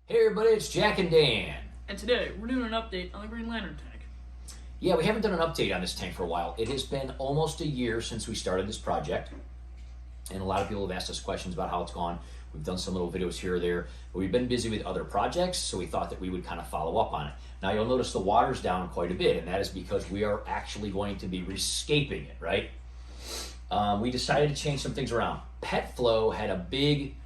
Hey everybody, it's Jack and Dan. And today, we're doing an update on the Green Lantern tank. Yeah, we haven't done an update on this tank for a while. It has been almost a year since we started this project, and a lot of people have asked us questions about how it's gone. We've done some little videos here or there, but we've been busy with other projects, so we thought that we would kind of follow up on it. Now you'll notice the water's down quite a bit, and that is because we are actually going to be rescaping it, right? We decided to change some things around. Petflow had a big,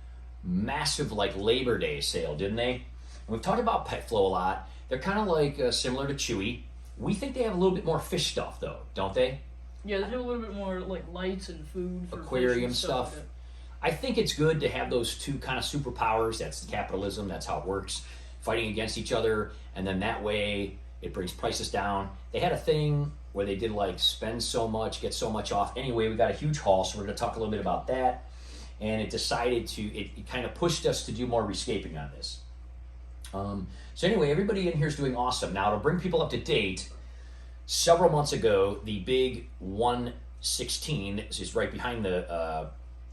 massive Labor Day sale, didn't they? And we've talked about Petflow a lot. They're kind of like similar to Chewy. We think they have a little bit more fish stuff though, don't they? Yeah, they have a little bit more like lights and food for Aquarium fish and stuff. Like I think it's good to have those two kind of superpowers. That's the capitalism. That's how it works. Fighting against each other, and then that way it brings prices down. They had a thing where they did spend so much, get so much off. Anyway, we got a huge haul, so we're going to talk a little bit about that. And it kind of pushed us to do more rescaping on this. So anyway, everybody in here is doing awesome. Now, to bring people up to date, several months ago, the big 116, this is right behind the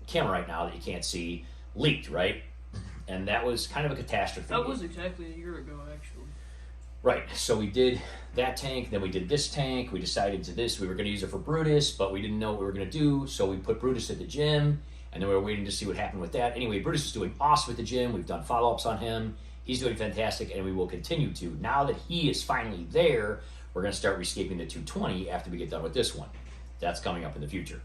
camera right now that you can't see, leaked, right? And that was kind of a catastrophe. that was exactly a year ago, actually. Right, so we did that tank, then we did this tank, we decided we were going to use it for Brutus, but we didn't know what we were going to do, so we put Brutus at the gym, and then we were waiting to see what happened with that. Anyway, Brutus is doing awesome at the gym, we've done follow-ups on him, he's doing fantastic, and we will continue to. Now that he is finally there, we're going to start rescaping the 220 after we get done with this one. That's coming up in the future.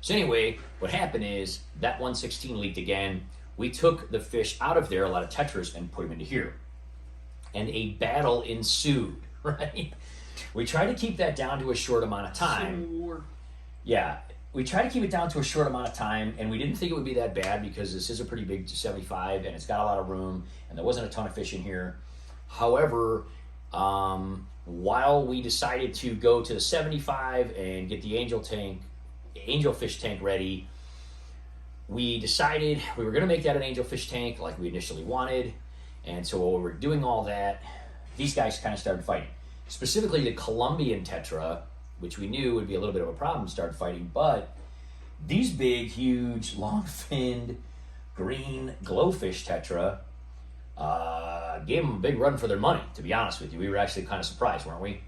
So anyway, what happened is, that 116 leaked again, we took the fish out of there, a lot of tetras, and put them into here. And a battle ensued, right? We tried to keep that down to a short amount of time. Civil War. Yeah, we tried to keep it down to a short amount of time, and we didn't think it would be that bad because this is a pretty big 75, and it's got a lot of room, and there wasn't a ton of fish in here. However, while we decided to go to the 75 and get the angelfish tank ready, we decided we were going to make that an angelfish tank like we initially wanted. And so while we were doing all that, these guys kind of started fighting. Specifically the Colombian tetra, which we knew would be a little bit of a problem, started fighting. But these big, huge, long-finned, green glowfish tetra gave them a big run for their money, to be honest with you. We were actually kind of surprised, weren't we?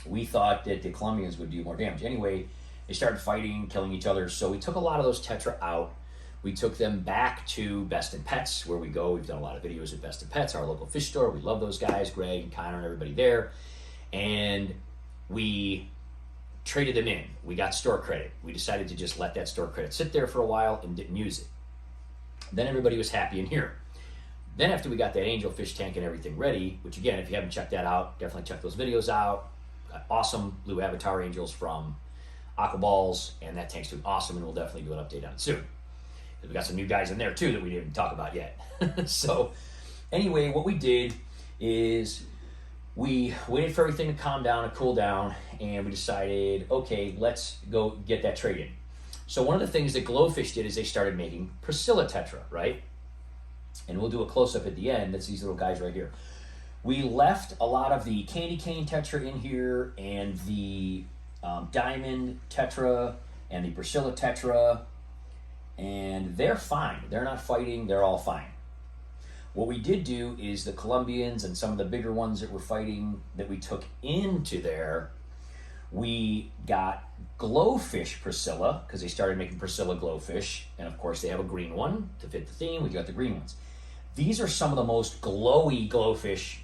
We thought that the Colombians would do more damage. Anyway, they started fighting, killing each other. So we took a lot of those tetra out. We took them back to Best in Pets, where we go. We've done a lot of videos at Best in Pets, our local fish store. We love those guys, Greg and Connor and everybody there. And we traded them in. We got store credit. We decided to just let that store credit sit there for a while and didn't use it. Then everybody was happy in here. Then after we got that angelfish tank and everything ready, which again, if you haven't checked that out, definitely check those videos out. Got awesome blue avatar angels from Aquaballs, and that tank's doing awesome, and we'll definitely do an update on it soon. We got some new guys in there too that we didn't talk about yet. So anyway, what we did is we waited for everything to calm down and cool down, and we decided, okay, let's go get that trade in. So one of the things that Glowfish did is they started making Priscilla tetra, right? And we'll do a close-up at the end. That's these little guys right here. We left a lot of the candy cane tetra in here, and the diamond tetra, and the Priscilla tetra, and they're fine. They're not fighting, they're all fine. What we did do is the Colombians and some of the bigger ones that were fighting that we took into there, we got glowfish Priscilla, because they started making Priscilla glowfish, and of course they have a green one to fit the theme. We got the green ones. These are some of the most glowy glowfish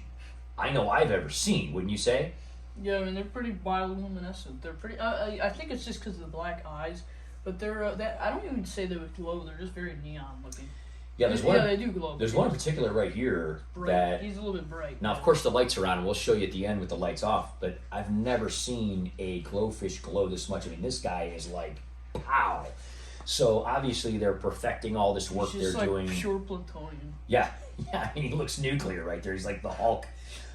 I know I've ever seen, wouldn't you say? Yeah, I mean, they're pretty bioluminescent. They're pretty, I think it's just because of the black eyes, but they're, I don't even say they would glow, they're just very neon looking. Yeah, they do glow. There's one in particular right here bright. that... He's a little bit bright. Now, of course, the lights are on, and we'll show you at the end with the lights off, but I've never seen a glowfish glow this much. I mean, this guy is like, pow! So, obviously, they're perfecting all this work they're doing. He's like pure plutonium. Yeah, I mean, he looks nuclear right there. He's like the Hulk.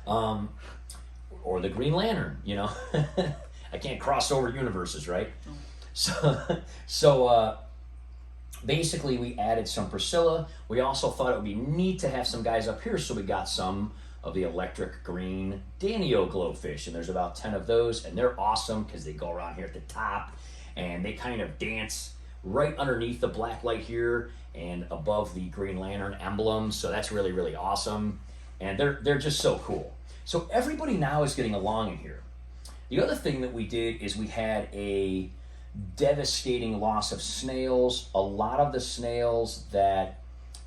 Or the Green Lantern, you know? I can't cross over universes, right? Oh. So basically, we added some Priscilla. We also thought it would be neat to have some guys up here, so we got some of the electric green Danio glowfish, and there's about 10 of those, and they're awesome because they go around here at the top, and they kind of dance right underneath the black light here and above the Green Lantern emblem. So that's really, really awesome. And they're just so cool. So everybody now is getting along in here. The other thing that we did is we had a devastating loss of snails. A lot of the snails that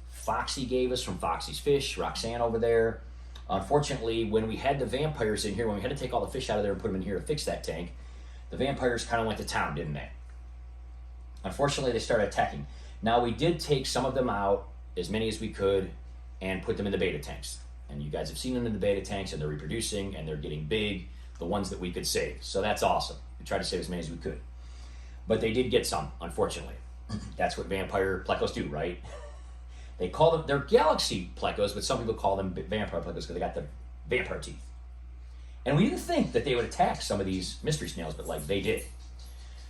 Foxy gave us from Foxy's Fish, Roxanne over there. Unfortunately, when we had the vampires in here, when we had to take all the fish out of there and put them in here to fix that tank, the vampires kind of went to town, didn't they? Unfortunately, they started attacking. Now, we did take some of them out, as many as we could, and put them in the beta tanks. And you guys have seen them in the beta tanks, and they're reproducing, and they're getting big, the ones that we could save. So that's awesome. We tried to save as many as we could. But they did get some, unfortunately. That's what vampire plecos do, right? They call them, they're galaxy plecos, but some people call them vampire plecos because they got the vampire teeth. And we didn't think that they would attack some of these mystery snails, but like they did.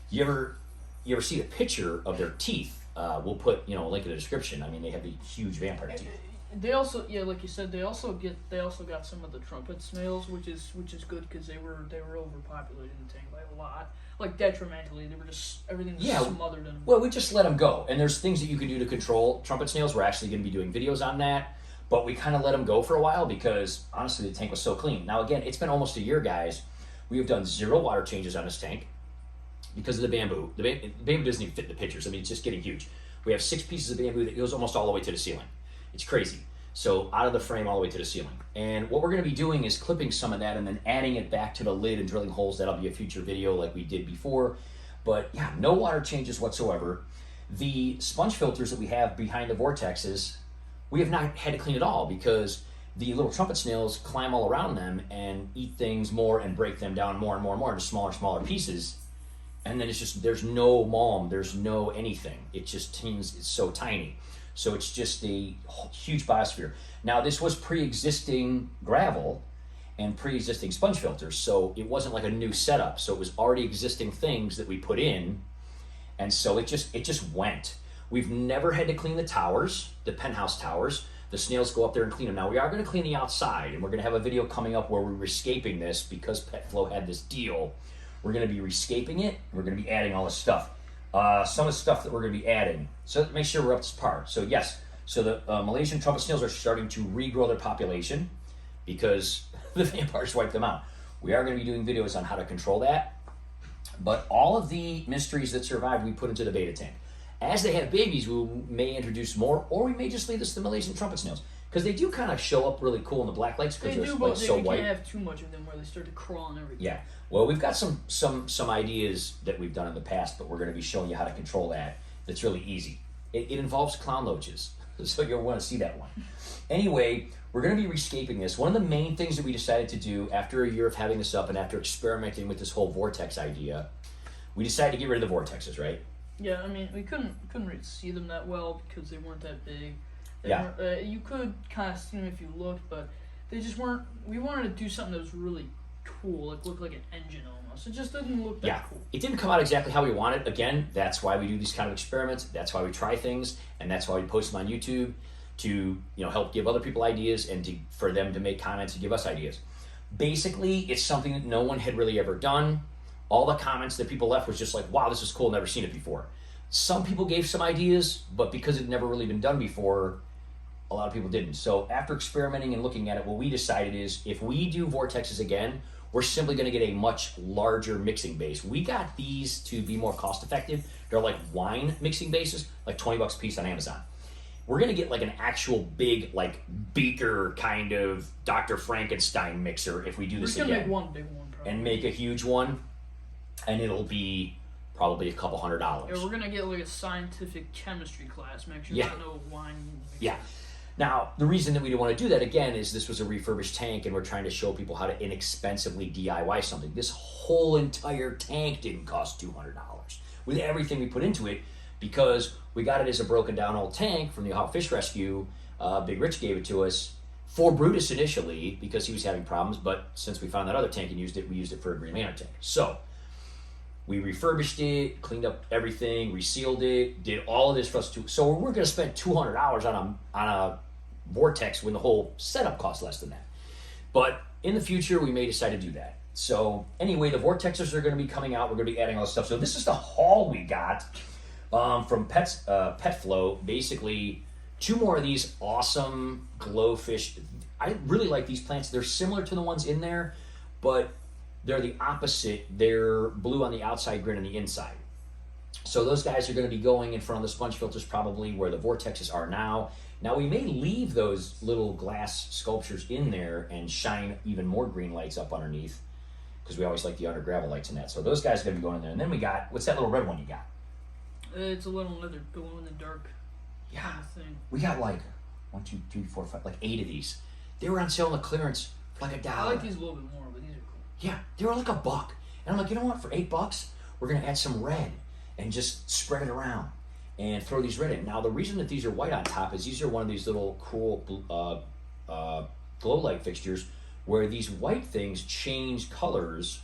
You ever see a picture of their teeth? We'll put a link in the description. I mean, they have the huge vampire teeth. They also, like you said, they also got some of the trumpet snails, which is good because they were overpopulated in the tank by a lot, like detrimentally. They were just everything was smothered in them. Well, we just let them go, and there's things that you can do to control trumpet snails. We're actually going to be doing videos on that, but we kind of let them go for a while because honestly, the tank was so clean. Now again, it's been almost a year, guys. We have done 0 water changes on this tank because of the bamboo. The bamboo doesn't even fit in the pictures. I mean, it's just getting huge. We have 6 pieces of bamboo that goes almost all the way to the ceiling. It's crazy. So out of the frame all the way to the ceiling. And what we're going to be doing is clipping some of that and then adding it back to the lid and drilling holes. That'll be a future video like we did before. But yeah, no water changes whatsoever. The sponge filters that we have behind the vortexes, we have not had to clean at all because the little trumpet snails climb all around them and eat things more and break them down more and more and more into smaller pieces. And then it's just, there's no mulm, there's no anything. It just it's so tiny. So it's just a huge biosphere. Now, this was pre-existing gravel and pre-existing sponge filters, so it wasn't like a new setup. So it was already existing things that we put in, and so it just went. We've never had to clean the towers, the penthouse towers. The snails go up there and clean them. Now, we are going to clean the outside, and we're going to have a video coming up where we're rescaping this because Petflow had this deal. We're going to be rescaping it, and we're going to be adding all this stuff. Some of the stuff that we're going to be adding. So make sure we're up to par. So yes, so the Malaysian trumpet snails are starting to regrow their population because the vampires wiped them out. We are going to be doing videos on how to control that. But all of the mysteries that survived, we put into the beta tank. As they have babies, we may introduce more, or we may just leave this to the Malaysian trumpet snails. Because they do kind of show up really cool in the black lights because they're like so white. Can't have too much of them where they start to crawl and everything. Yeah. Well, we've got some ideas that we've done in the past, but we're going to be showing you how to control that. That's really easy. It involves clown loaches, so you'll want to see that one. Anyway, we're going to be rescaping this. One of the main things that we decided to do after a year of having this up and after experimenting with this whole vortex idea, we decided to get rid of the vortexes, right? Yeah, I mean, we couldn't really see them that well because they weren't that big. You could kind of see them if you looked, but they just weren't. We wanted to do something that was really cool, like looked like an engine almost. It just didn't look that cool. It didn't come out exactly how we wanted. Again, that's why we do these kind of experiments. That's why we try things, and that's why we post them on YouTube to help give other people ideas and for them to make comments and give us ideas. Basically, it's something that no one had really ever done. All the comments that people left was just like, "Wow, this is cool. Never seen it before." Some people gave some ideas, but because it had never really been done before, a lot of people didn't. So after experimenting and looking at it, what we decided is if we do vortexes again, we're simply going to get a much larger mixing base. We got these to be more cost effective. They're like wine mixing bases, like $20 a piece on Amazon. We're going to get like an actual big, like beaker kind of Dr. Frankenstein mixer if we do this again. We're going to make one big one, probably. And make a huge one, and it'll be probably a couple $100. Yeah, we're going to get like a scientific chemistry class. Make sure you don't know wine mixer. Yeah. Now, the reason that we didn't want to do that, again, is this was a refurbished tank, and we're trying to show people how to inexpensively DIY something. This whole entire tank didn't cost $200 with everything we put into it because we got it as a broken down old tank from the Ohio Fish Rescue. Big Rich gave it to us for Brutus initially because he was having problems, but since we found that other tank and used it, we used it for a Green Lantern tank. So we refurbished it, cleaned up everything, resealed it, did all of this for us too. So we're going to spend $200 on a vortex when the whole setup costs less than that. But in the future, we may decide to do that. So anyway, the vortexes are going to be coming out. We're going to be adding all this stuff. So this is the haul we got. From Petflow, basically 2 more of these awesome glowfish. I really like these plants. They're similar to the ones in there, but they're the opposite. They're blue on the outside, green on the inside. So those guys are going to be going in front of the sponge filters, probably where the vortexes are now. Now we may leave those little glass sculptures in there and shine even more green lights up underneath, because we always like the under gravel lights in that. So those guys are going to be going in there. And then we got, what's that little red one you got? It's a little another glow in the dark Yeah. kind of thing. We got like 1, 2, 3, 4, 5, like 8 of these. They were on sale in the clearance for like $1. I like these a little bit more, but these are cool. Yeah, they were like $1. And I'm like, you know what? For $8, we're going to add some red and just spread it around and throw these red in. Now, the reason that these are white on top is these are one of these little cool glow light fixtures where these white things change colors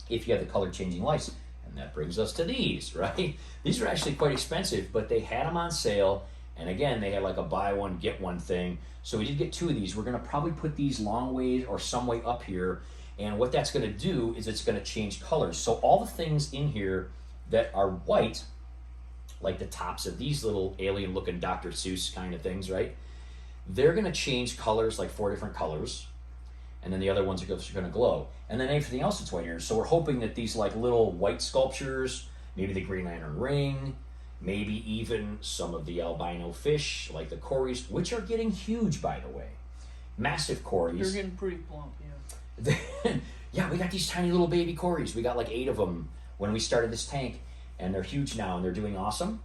if you have the color changing lights. And that brings us to these, right? These are actually quite expensive, but they had them on sale. And again, they had like a buy one, get one thing. So we did get 2 of these. We're gonna probably put these long ways or some way up here. And what that's gonna do is it's gonna change colors. So all the things in here that are white, like the tops of these little alien looking Dr. Seuss kind of things, right? They're gonna change colors, like 4 different colors. And then the other ones are gonna glow. And then everything else that's white here. So we're hoping that these like little white sculptures, maybe the Green Lantern ring, maybe even some of the albino fish, like the cories, which are getting huge, by the way. Massive cories. They're getting pretty plump, yeah. Yeah, we got these tiny little baby cories. We got like 8 of them when we started this tank, and they're huge now, and they're doing awesome.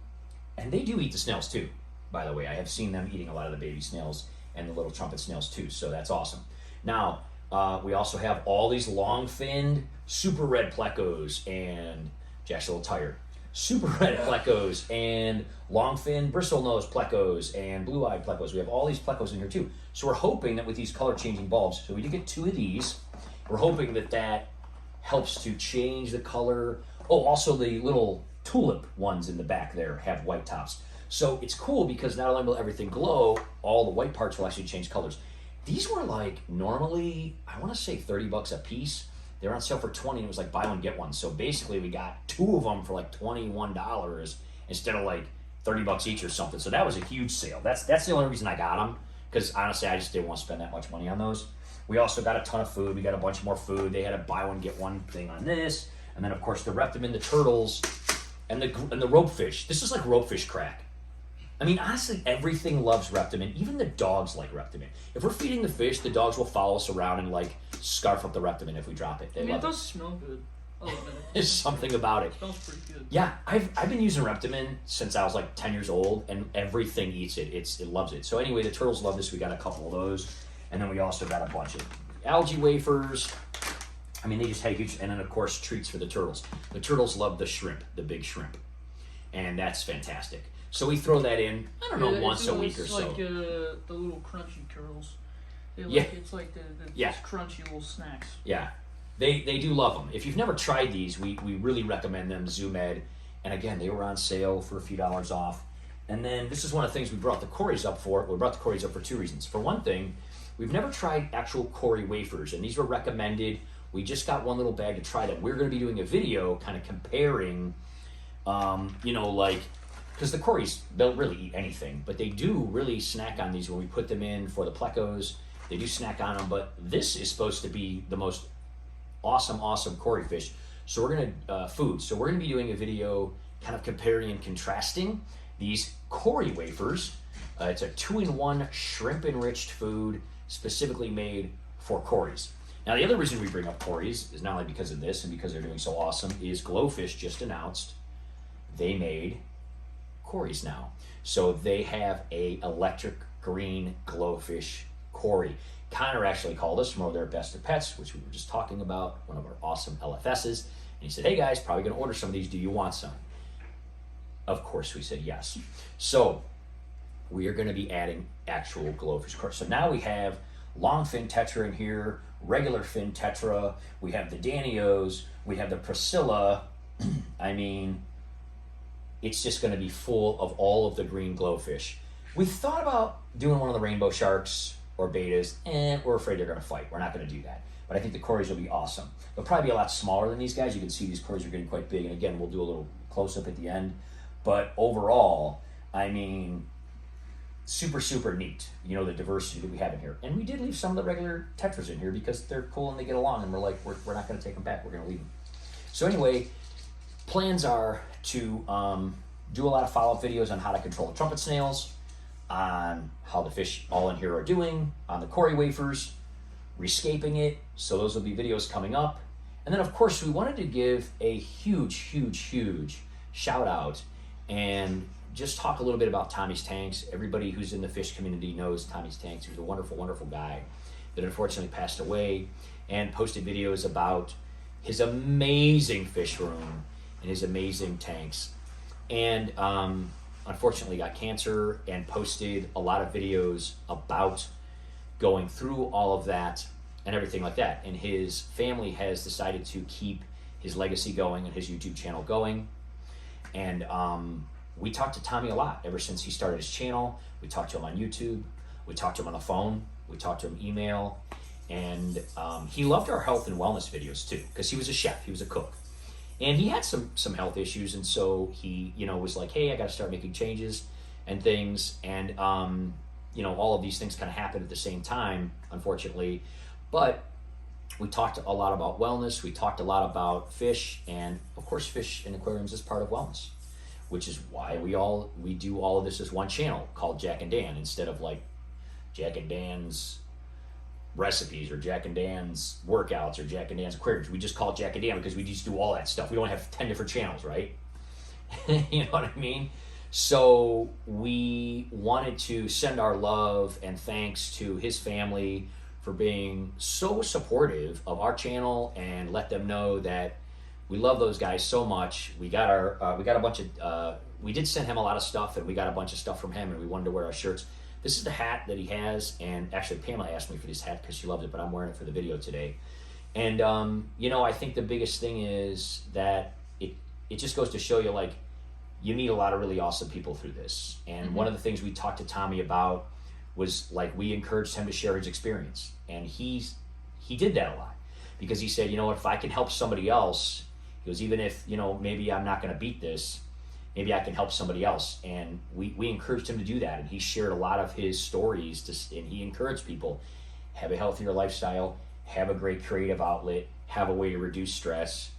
And they do eat the snails too, by the way. I have seen them eating a lot of the baby snails and the little trumpet snails too, so that's awesome. Now, we also have all these long-finned, super red plecos, and Jack's a little tired. Super red plecos and long-finned bristlenose plecos and blue-eyed plecos. We have all these plecos in here too. So we're hoping that with these color-changing bulbs, so we did get 2 of these. We're hoping that that helps to change the color. Oh, also the little tulip ones in the back there have white tops. So it's cool because not only will everything glow, all the white parts will actually change colors. These were like normally, I want to say $30 a piece. They were on sale for 20 and it was like buy one, get one. So basically we got 2 of them for like $21 instead of like $30 each or something. So that was a huge sale. That's the only reason I got them, because honestly, I just didn't want to spend that much money on those. We also got a ton of food. We got a bunch more food. They had a buy one, get one thing on this. And then of course the Reptimin, the turtles, and the rope fish. This is like rope fish crack. I mean, honestly, everything loves Reptimin. Even the dogs like Reptimin. If we're feeding the fish, the dogs will follow us around and like scarf up the Reptimin if we drop it. They love it does smell good. I love it. There's something about it. It smells pretty good. Yeah, I've been using Reptimin since I was like 10 years old, and everything eats it. It loves it. So anyway, the turtles love this. We got a couple of those, and then we also got a bunch of algae wafers. I mean, they just had a huge, and then of course treats for the turtles. The turtles love the shrimp, the big shrimp, and that's fantastic. So we throw that in, I don't know, once a week or so. It's like the little crunchy turtles. Yeah. It's like the Yeah. crunchy little snacks. Yeah, they do love them. If you've never tried these, we really recommend them, Zoom Ed. And again, they were on sale for a few dollars off. And then this is one of the things we brought the cories up for. We brought the cories up for 2 reasons. For one thing, we've never tried actual cory wafers, and these were recommended. We just got one little bag to try them. We're going to be doing a video kind of comparing, because the cories don't really eat anything, but they do really snack on these when we put them in for the plecos. They do snack on them, but this is supposed to be the most awesome cory fish. So we're gonna So we're gonna be doing a video kind of comparing and contrasting these cory wafers. It's a 2-in-1 shrimp enriched food specifically made for cories. Now the other reason we bring up cories is not only because of this and because they're doing so awesome, is Glowfish just announced they made cories now. So they have a electric green glowfish cory. Connor actually called us from over there at Best of Pets, which we were just talking about, one of our awesome LFSs, and he said, hey guys, probably gonna order some of these, do you want some? Of course we said yes. So we are gonna be adding actual glowfish cories. So now we have long fin tetra in here, regular fin tetra, we have the Danios, we have the Priscilla. I mean, it's just going to be full of all of the green glowfish. We thought about doing one of the rainbow sharks or betas, and we're afraid they're going to fight. We're not going to do that. But I think the cories will be awesome. They'll probably be a lot smaller than these guys. You can see these cories are getting quite big. And again, we'll do a little close-up at the end. But overall, I mean, super, super neat, you know, the diversity that we have in here. And we did leave some of the regular Tetras in here because they're cool and they get along, and we're like, we're not going to take them back. We're going to leave them. So anyway, plans are to do a lot of follow-up videos on how to control the trumpet snails, on how the fish all in here are doing, on the Cory wafers, rescaping it. So those will be videos coming up. And then, of course, we wanted to give a huge, huge, huge shout out and just talk a little bit about Tommy's Tanks. Everybody who's in the fish community knows Tommy's Tanks. He was a wonderful, wonderful guy that unfortunately passed away, and posted videos about his amazing fish room and his amazing tanks. And unfortunately got cancer, and posted a lot of videos about going through all of that and everything like that. And his family has decided to keep his legacy going and his YouTube channel going. And we talked to Tommy a lot ever since he started his channel. We talked to him on YouTube. We talked to him on the phone. We talked to him email. And he loved our health and wellness videos too, because he was a chef, he was a cook. And he had some health issues, and so he, you know, was like, hey, I got to start making changes and things. And, you know, all of these things kind of happened at the same time, unfortunately. But we talked a lot about wellness. We talked a lot about fish, and of course, fish and aquariums is part of wellness, which is why we do all of this as one channel called Jack and Dan, instead of like Jack and Dan's recipes or Jack and Dan's workouts or Jack and Dan's aquariums. We just call it Jack and Dan because we just do all that stuff. We don't have 10 different channels, right? You know what I mean? So we wanted to send our love and thanks to his family for being so supportive of our channel, and let them know that we love those guys so much. We got a bunch of, we did send him a lot of stuff, and we got a bunch of stuff from him, and we wanted to wear our shirts. This is the hat that he has, and actually Pamela asked me for this hat because she loved it, but I'm wearing it for the video today. And, you know, I think the biggest thing is that it just goes to show you, like, you meet a lot of really awesome people through this. And one of the things we talked to Tommy about was, like, we encouraged him to share his experience. And he did that a lot, because he said, you know, if I can help somebody else, he goes, even if, you know, maybe I'm not going to beat this, maybe I can help somebody else. And we encouraged him to do that. And he shared a lot of his stories, and he encouraged people, have a healthier lifestyle, have a great creative outlet, have a way to reduce stress,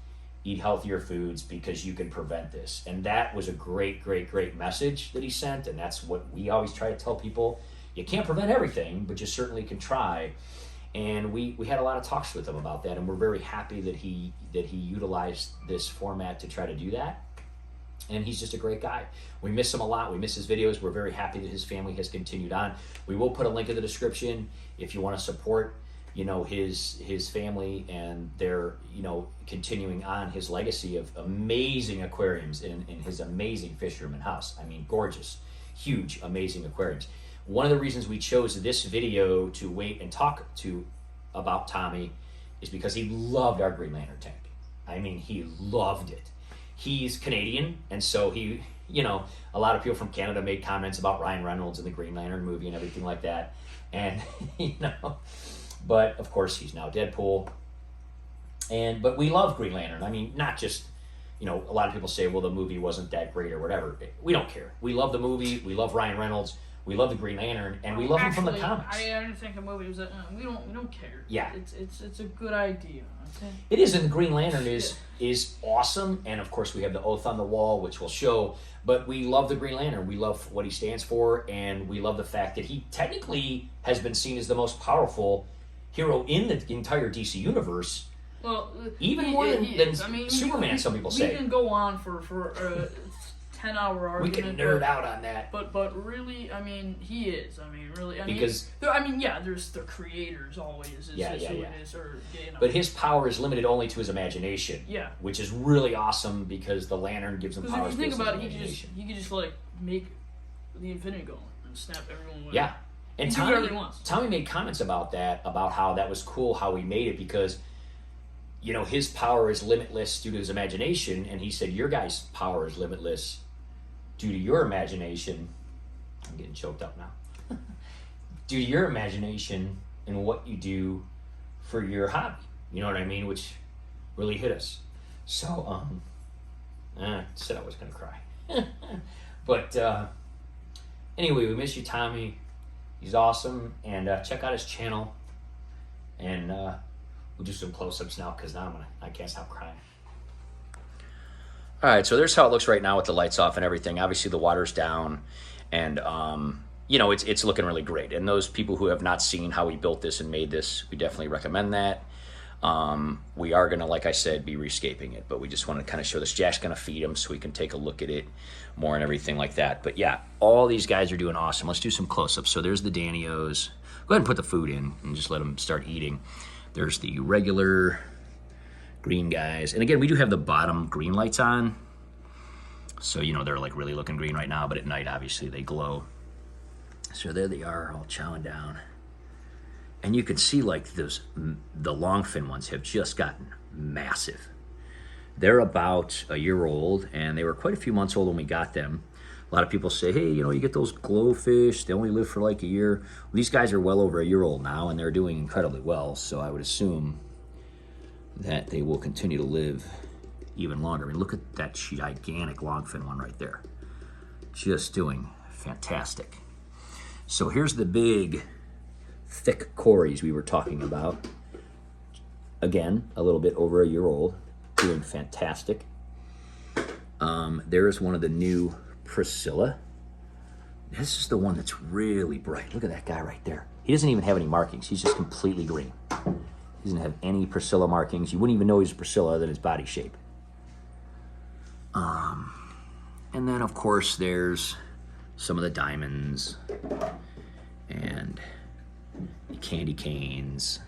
eat healthier foods, because you can prevent this. And that was a great, great, great message that he sent. And that's what we always try to tell people. You can't prevent everything, but you certainly can try. And we had a lot of talks with him about that, and we're very happy that he utilized this format to try to do that. And he's just a great guy. We miss him a lot. We miss his videos. We're very happy that his family has continued on. We will put a link in the description if you want to support, you know, his family and their, you know, continuing on his legacy of amazing aquariums in his amazing fish room and house. I mean, gorgeous, huge, amazing aquariums. One of the reasons we chose this video to wait and talk about Tommy is because he loved our Green Lantern tank. I mean, he loved it. He's Canadian, and so he, you know, a lot of people from Canada made comments about Ryan Reynolds and the Green Lantern movie and everything like that. And, you know, but of course he's now Deadpool. But we love Green Lantern. I mean, not just, you know, a lot of people say, well, the movie wasn't that great or whatever. We don't care. We love the movie. We love Ryan Reynolds. We love the Green Lantern, and we love him from the comics. I didn't think the movie was. We don't care. Yeah, it's a good idea. Okay? It is, and the Green Lantern is awesome, and of course we have the Oath on the Wall, which will show. But we love the Green Lantern. We love what he stands for, and we love the fact that he technically has been seen as the most powerful hero in the entire DC universe. Well, even more than Superman. Some people say. We can go on for 10-hour argument. We can nerd out on that. But really, I mean, he is. I mean, really. Because there's the creators always. But his power is limited only to his imagination. Yeah. Which is really awesome, because the Lantern gives him powers. If you think about it, he could just like make the Infinity Gauntlet and snap everyone away. Yeah. And Tommy made comments about that, about how that was cool, how he made it, because, you know, his power is limitless due to his imagination, and he said your guys' power is limitless due to your imagination. I'm getting choked up now. Due to your imagination and what you do for your hobby. You know what I mean? Which really hit us. So, I said I was going to cry. But anyway, we miss you, Tommy. He's awesome. And check out his channel. And we'll do some close-ups now because now I can't stop crying. All right, so there's how it looks right now with the lights off and everything. Obviously, the water's down, and you know, it's looking really great. And those people who have not seen how we built this and made this, we definitely recommend that. We are gonna, like I said, be rescaping it, but we just want to kind of show this. Jack's gonna feed him so we can take a look at it more and everything like that. But yeah, all these guys are doing awesome. Let's do some close-ups. So there's the Danios. Go ahead and put the food in and just let them start eating. There's the regular green guys. And again, we do have the bottom green lights on. So, you know, they're like really looking green right now, but at night, obviously, they glow. So there they are, all chowing down. And you can see like the longfin ones have just gotten massive. They're about a year old, and they were quite a few months old when we got them. A lot of people say, hey, you know, you get those glowfish, they only live for like a year. Well, these guys are well over a year old now, and they're doing incredibly well. So I would assume that they will continue to live even longer. I mean, look at that gigantic longfin one right there. Just doing fantastic. So here's the big, thick cories we were talking about. Again, a little bit over a year old, doing fantastic. There is one of the new Priscilla. This is the one that's really bright. Look at that guy right there. He doesn't even have any markings. He's just completely green. He doesn't have any Priscilla markings. You wouldn't even know he's a Priscilla other than his body shape. And then, of course, there's some of the diamonds and the candy canes.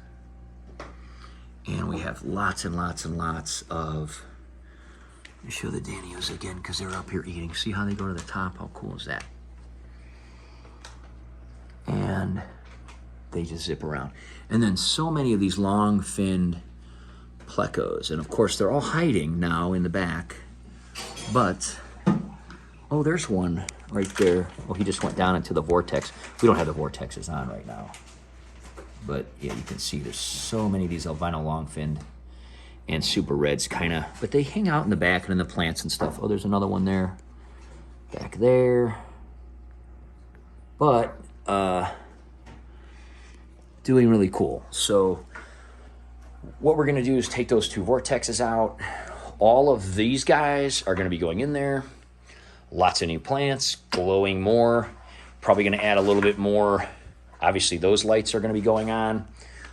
And we have lots and lots and lots of... Let me show the Danios again because they're up here eating. See how they go to the top? How cool is that? And they just zip around. And then so many of these long-finned plecos. And, of course, they're all hiding now in the back. But, oh, there's one right there. Oh, he just went down into the vortex. We don't have the vortexes on right now. But, yeah, you can see there's so many of these albino longfinned and super reds kind of. But they hang out in the back and in the plants and stuff. Oh, there's another one there. Back there. But, doing really cool. So, what we're going to do is take those two vortexes out. All of these guys are going to be going in there. Lots of new plants, glowing more. Probably going to add a little bit more. Obviously, those lights are going to be going on.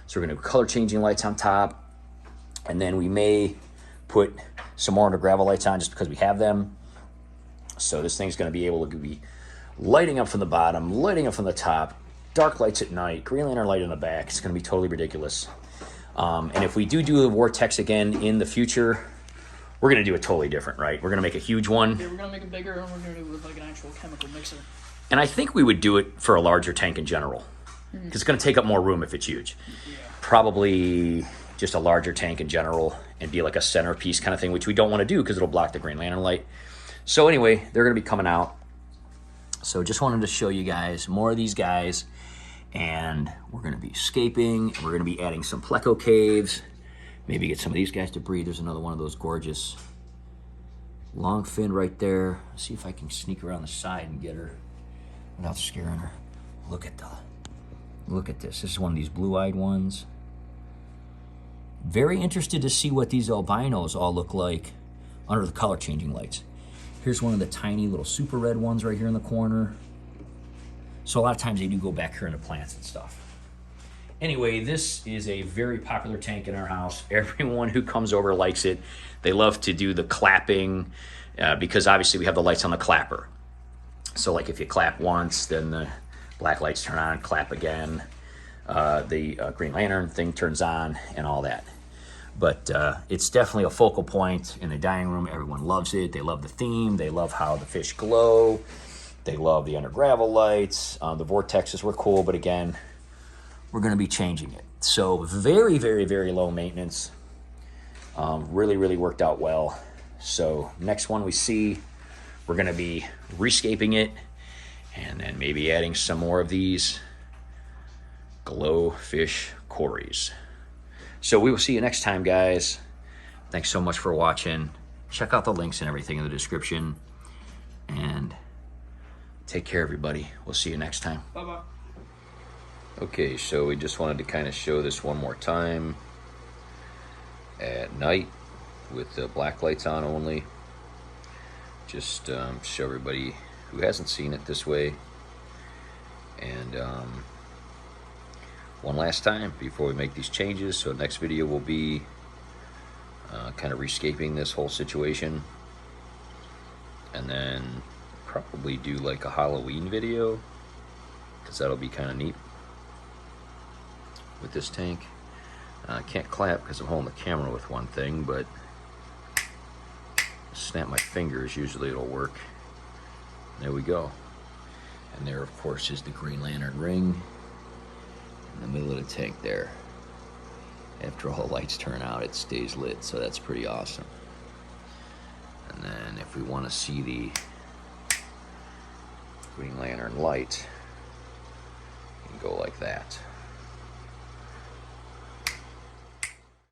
So we're going to have color-changing lights on top. And then we may put some more under gravel lights on just because we have them. So this thing's going to be able to be lighting up from the bottom, lighting up from the top, dark lights at night, green lantern light in the back. It's going to be totally ridiculous. And if we do the vortex again in the future, we're going to do it totally different, right? We're going to make a huge one. Yeah, we're going to make it bigger, and we're going to do it with like an actual chemical mixer. And I think we would do it for a larger tank in general, because it's going to take up more room if it's huge. Yeah. Probably just a larger tank in general and be like a centerpiece kind of thing, which we don't want to do because it'll block the green lantern light. So anyway, they're going to be coming out. So just wanted to show you guys more of these guys. And we're going to be escaping. We're going to be adding some pleco caves. Maybe get some of these guys to breed. There's another one of those gorgeous long fin right there. Let's see if I can sneak around the side and get her without scaring her. Look at this. This is one of these blue-eyed ones. Very interested to see what these albinos all look like under the color-changing lights. Here's one of the tiny little super red ones right here in the corner. So a lot of times they do go back here into plants and stuff. Anyway, this is a very popular tank in our house. Everyone who comes over likes it. They love to do the clapping because obviously we have the lights on the clapper. So like if you clap once, then the black lights turn on, clap again. The green lantern thing turns on and all that. But it's definitely a focal point in the dining room. Everyone loves it. They love the theme. They love how the fish glow. They love the under gravel lights. The vortexes were cool, but again, we're going to be changing it. So very, very, very low maintenance. Really, really worked out well. So next one we see, we're going to be rescaping it and then maybe adding some more of these glowfish cories. So we will see you next time, guys. Thanks so much for watching. Check out the links and everything in the description. and take care, everybody. We'll see you next time. Bye-bye. Okay, so we just wanted to kind of show this one more time at night with the black lights on only. Just show everybody who hasn't seen it this way. And one last time before we make these changes. So next video will be kind of rescaping this whole situation, and then probably do like a Halloween video, because that'll be kind of neat with this tank. I can't clap because I'm holding the camera with one thing, but snap my fingers, usually it'll work. There we go. And there, of course, is the Green Lantern ring in the middle of the tank there. After all the lights turn out, it stays lit, so that's pretty awesome. And then if we want to see the Green Lantern light, you can go like that.